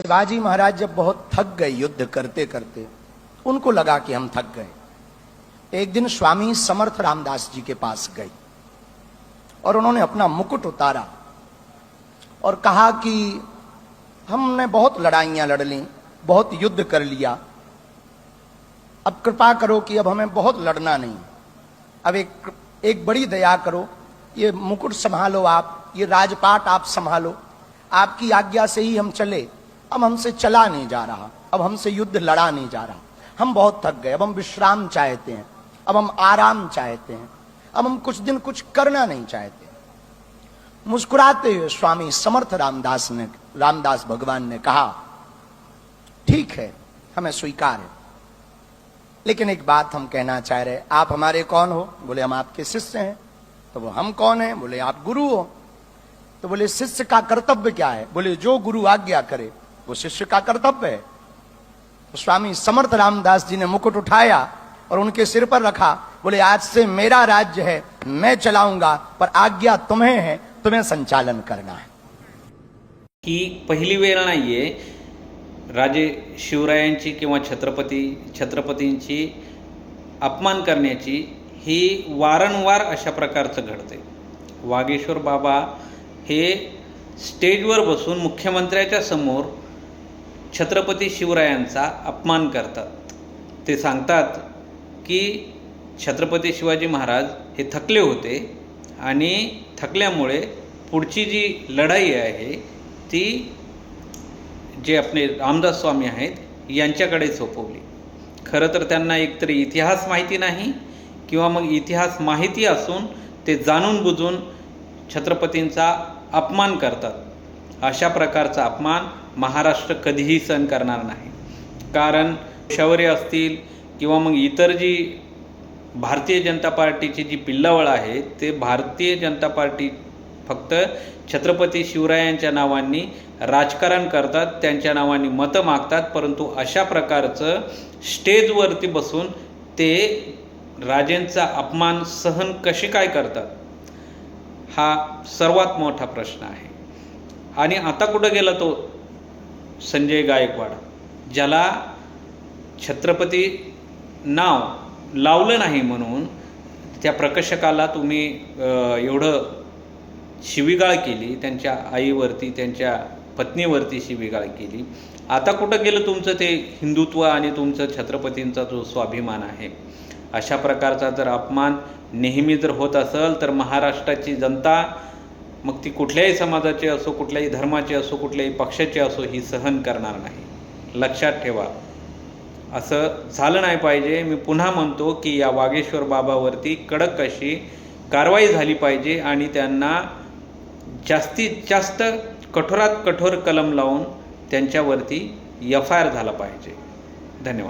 शिवाजी महाराज जब बहुत थक गए युद्ध करते करते, उनको लगा कि हम थक गए। एक दिन स्वामी समर्थ रामदास जी के पास गए और उन्होंने अपना मुकुट उतारा और कहा कि हमने बहुत लड़ाइयां लड़ ली, बहुत युद्ध कर लिया, अब कृपा करो कि अब हमें बहुत लड़ना नहीं, अब एक बड़ी दया करो, ये मुकुट संभालो आप, ये राजपाट आप संभालो, आपकी आज्ञा से ही हम चले, अब हमसे चला नहीं जा रहा, अब हमसे युद्ध लड़ा नहीं जा रहा, हम बहुत थक गए, अब हम विश्राम चाहते हैं, अब हम आराम चाहते हैं, अब हम कुछ दिन कुछ करना नहीं चाहते। मुस्कुराते हुए स्वामी समर्थ रामदास भगवान ने कहा, ठीक है, हमें स्वीकार है, लेकिन एक बात हम कहना चाह रहे, आप हमारे कौन हो? बोले हम आपके शिष्य हैं। तो वो हम कौन हैं? बोले आप गुरु हो। तो बोले शिष्य का कर्तव्य क्या है? बोले जो गुरु आज्ञा करे वो शिष्य का कर्तव्य है। तो स्वामी समर्थ रामदास जी ने मुकुट उठाया और उनके सिर पर रखा, बोले आज से मेरा राज्य है, मैं चलाऊंगा, पर आज्ञा तुम्हें है, तुम्हें संचालन करना है। ही पहिली वेळ नाहीये राजे शिवरायांची किंवा छत्रपतींची अपमान करण्याची, ही वारंवार अशा प्रकारचं घडते। वागेश्वर बाबा हे स्टेजवर बसून मुख्यमंत्र्याच्या समोर छत्रपती शिवरायांचा अपमान करतात। ते सांगतात की छत्रपती शिवाजी महाराज हे थकले होते आणि थकल्यामुळे पुढची जी लढाई आहे ती जे आपले रामदास स्वामी आहेत यांच्याकडे सोपवली। खरं तर त्यांना एकतर इतिहास माहिती नाही किंवा मग इतिहास माहिती असून ते जाणून बुजून छत्रपतींचा अपमान करतात। अशा प्रकारचा अपमान महाराष्ट्र कधीही सहन करणार नाही। कारण शौर्य असतील किंवा मग इतर जी भारतीय जनता पार्टीची जी पिल्लावळ आहे, ते भारतीय जनता पार्टी फक्त छत्रपती शिवरायांच्या नावांनी राजकारण करतात, त्यांच्या नावांनी मतं मागतात, परंतु अशा प्रकारचं स्टेजवरती बसून ते राजेंचा अपमान सहन कसे काय करतात, हा सर्वात मोठा प्रश्न आहे। आणि आता कुठं गेला तो संजय गायकवाड, ज्याला छत्रपती नाव लावलं नाही म्हणून त्या प्रकर्षकाला तुम्ही एवढं शिवीगाळ केली, त्यांच्या आईवरती, त्यांच्या पत्नीवरती शिवीगाळ केली। आता कुठं गेलं तुमचं ते हिंदुत्व आणि तुमचं छत्रपतींचा जो स्वाभिमान आहे? अशा प्रकारचा जर अपमान नेहमी जर होत असेल तर महाराष्ट्राची जनता, मग ती कुठल्याही समाजाची असो, कुठल्याही धर्माची असो, कुठल्याही पक्षाची असो, ही सहन करणार नाही। लक्षात ठेवा, असं झालं नाही पाहिजे। मी पुन्हा म्हणतो की या वागेश्वर बाबावरती कडक अशी कारवाई झाली पाहिजे आणि त्यांना जास्तीत जास्त कठोरात कठोर कलम लावून त्यांच्यावरती FIR झाला पाहिजे। धन्यवाद।